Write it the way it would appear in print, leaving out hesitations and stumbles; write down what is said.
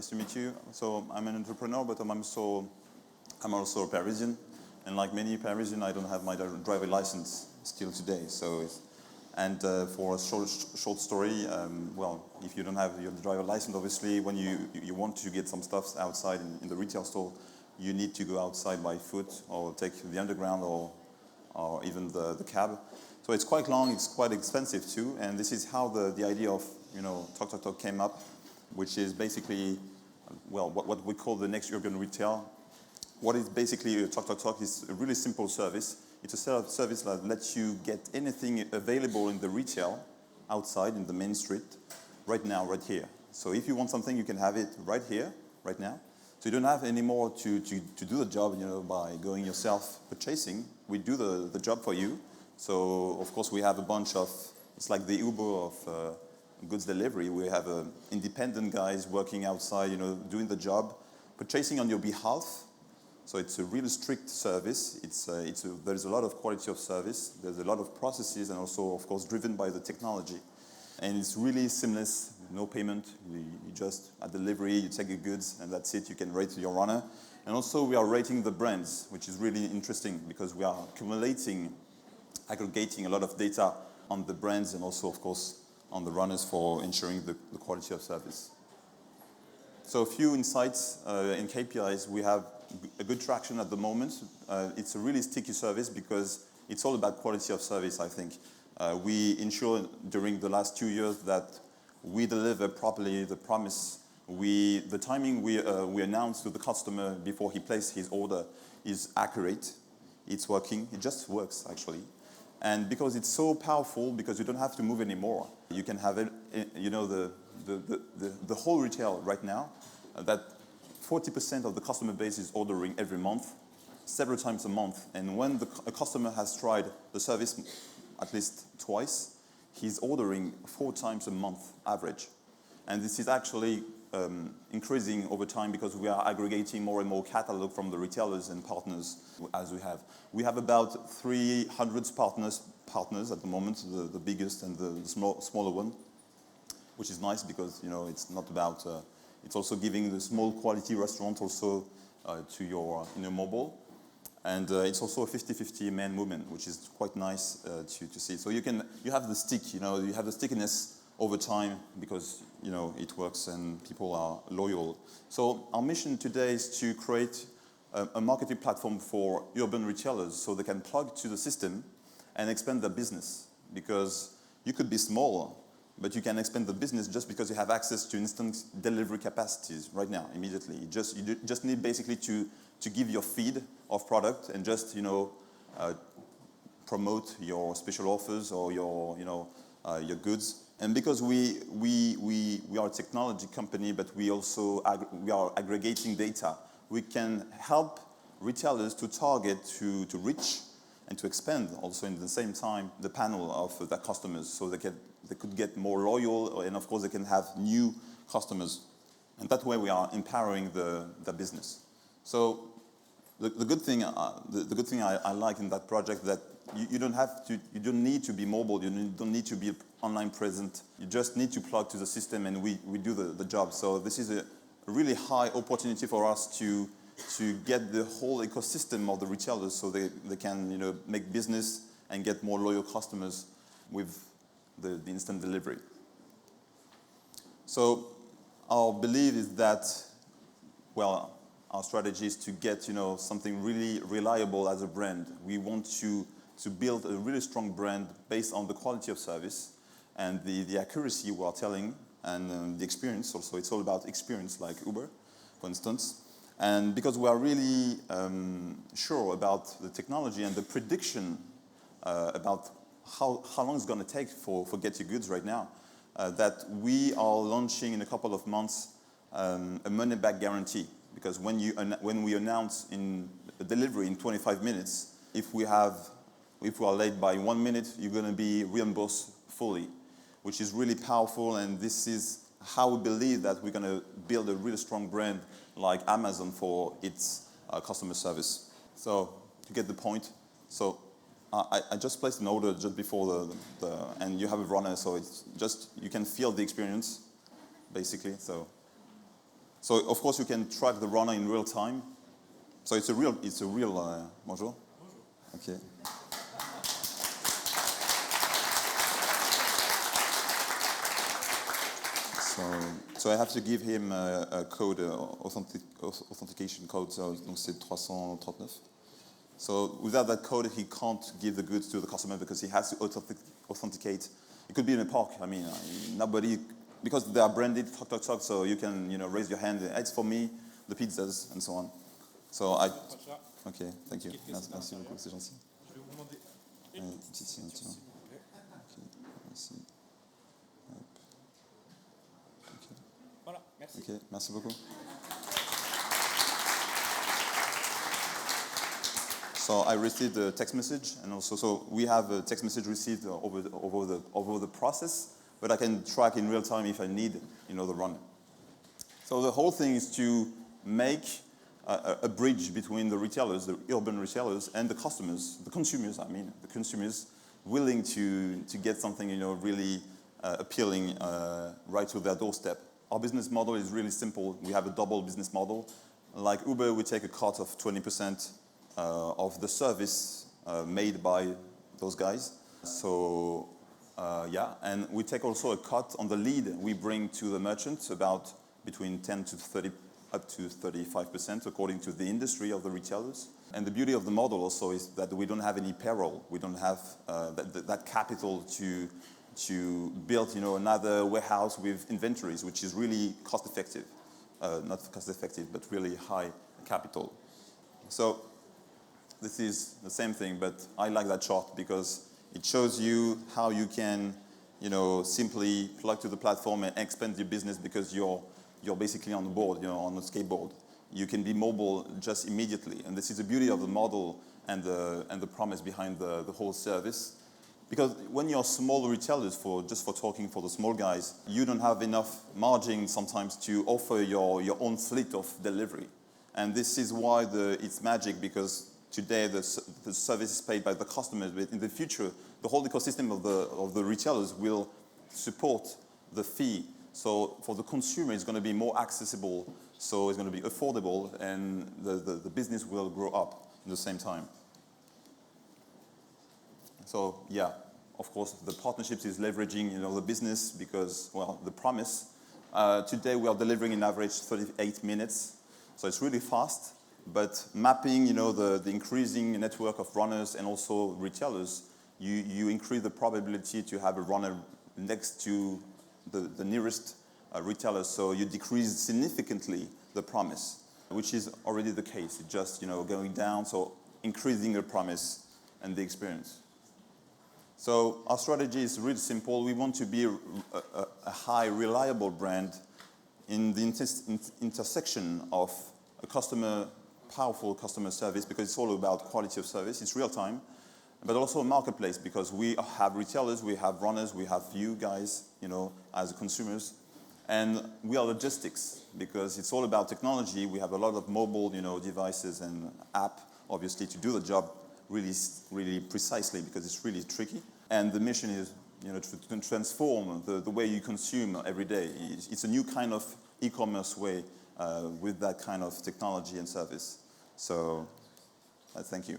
Nice to meet you. So I'm an entrepreneur, but I'm also a Parisian. And like many Parisian, I don't have my driver license still today. For a short story, if you don't have your driver license, obviously, when you want to get some stuff outside in the retail store, you need to go outside by foot or take the underground or even the cab. So it's quite long, it's quite expensive too, and this is how the idea of Tok Tok Tok came up, which is basically what we call the next urban retail. What is basically Tok Tok Tok is a really simple service. It's a service that lets you get anything available in the retail outside in the main street right now, right here. So if you want something, you can have it right here, right now. So you don't have anymore to do the job, by going yourself purchasing. We do the job for you. So of course we have a bunch of, it's like the Uber of goods delivery. We have independent guys working outside, doing the job, purchasing on your behalf. So it's a really strict service. There's a lot of quality of service. There's a lot of processes and also, of course, driven by the technology. And it's really seamless, no payment. You just, at delivery, you take your goods and that's it. You can rate your runner. And also we are rating the brands, which is really interesting because we are aggregating a lot of data on the brands and also, of course, on the runners for ensuring the quality of service. So a few insights in KPIs. We have a good traction at the moment. It's a really sticky service because it's all about quality of service, I think. We ensure during the last 2 years that we deliver properly the promise. The timing we announce to the customer before he places his order is accurate. It's working. It just works, actually. And because it's so powerful, because you don't have to move anymore, you can have the whole retail right now, that 40% of the customer base is ordering every month, several times a month. And when a customer has tried the service at least twice, he's ordering 4 times a month average. And this is actually increasing over time because we are aggregating more and more catalog from the retailers and partners as we have. We have about 300 partners at the moment, the biggest and the smaller one, which is nice because it's not about. It's also giving the small quality restaurant also to your mobile. And it's also a 50-50 man woman, which is quite nice to see. So you have the stick, you have the stickiness over time because it works and people are loyal. So our mission today is to create a marketing platform for urban retailers so they can plug to the system and expand their business. Because you could be small, but you can expand the business just because you have access to instant delivery capacities right now, immediately. You just need basically to give your feed of product and just promote your special offers or your goods. And because we are a technology company, but we are aggregating data, we can help retailers to target, to reach, and to expand also in the same time the panel of their customers, so they could get more loyal, and of course they can have new customers. And that way we are empowering the business. So the good thing I like in that project that you don't need to be mobile, you don't need to be online present. You just need to plug to the system, and we do the job. So this is a really high opportunity for us to get the whole ecosystem of the retailers, so they can make business and get more loyal customers with the instant delivery. So our belief is that, our strategy is to get something really reliable as a brand. We want to build a really strong brand based on the quality of service and the accuracy we are telling, and the experience also. It's all about experience, like Uber, for instance. And because we are really sure about the technology and the prediction about how long it's going to take for Get Your Goods right now, that we are launching in a couple of months a money-back guarantee. Because when we announce in a delivery in 25 minutes, if we are late by 1 minute, you're going to be reimbursed fully, which is really powerful. And this is how we believe that we're going to build a really strong brand like Amazon for its customer service. So to get the point, so I just placed an order just before and you have a runner, so it's just, you can feel the experience, basically. So So of course you can track the runner in real time. So it's a real bonjour. Okay. So I have to give him a code, authentication code, so donc c'est 339. So without that code, he can't give the goods to the customer because he has to authenticate. It could be in a park. I mean, nobody, because they are branded Tok Tok Tok, so you can, raise your hand. It's for me, the pizzas, and so on. So OK, thank you. Merci beaucoup, c'est gentil. Je vais vous demander une petite signature. OK, merci. Voilà, merci. OK, merci beaucoup. So I received a text message, and also so we have a text message received over the process, but I can track in real time if I need, the runner. So the whole thing is to make a bridge between the retailers, the urban retailers, and the customers, the consumers willing to get something, really appealing right to their doorstep. Our business model is really simple. We have a double business model. Like Uber, we take a cut of 20% of the service made by those guys. So, and we take also a cut on the lead we bring to the merchants, about between 10 to 30, up to 35%, according to the industry of the retailers. And the beauty of the model also is that we don't have any payroll. We don't have that capital to build, another warehouse with inventories, which is really cost effective. Not cost effective, but really high capital. So this is the same thing, but I like that chart because it shows you how you can, simply plug to the platform and expand your business because you're basically on the board, on the skateboard. You can be mobile just immediately, and this is the beauty of the model and the promise behind the whole service. Because when you're small retailers, just for talking for the small guys, you don't have enough margin sometimes to offer your own fleet of delivery. And this is why it's magic, because today the service is paid by the customers, but in the future, the whole ecosystem of the retailers will support the fee. So for the consumer, it's going to be more accessible, so it's going to be affordable, and the business will grow up at the same time. So yeah, of course, the partnerships is leveraging, the business because, the promise. Today we are delivering in average 38 minutes, so it's really fast. But mapping, the increasing network of runners and also retailers, you increase the probability to have a runner next to the nearest retailer. So you decrease significantly the promise, which is already the case. It's just, going down, so increasing the promise and the experience. So our strategy is really simple. We want to be a high, reliable brand in the intersection of a powerful customer service, because it's all about quality of service. It's real time, but also a marketplace, because we have retailers, we have runners, we have you guys, as consumers, and we are logistics, because it's all about technology. We have a lot of mobile, devices and app, obviously, to do the job really, really precisely, because it's really tricky. And the mission is, to transform the way you consume every day. It's a new kind of e-commerce way with that kind of technology and service. So, thank you.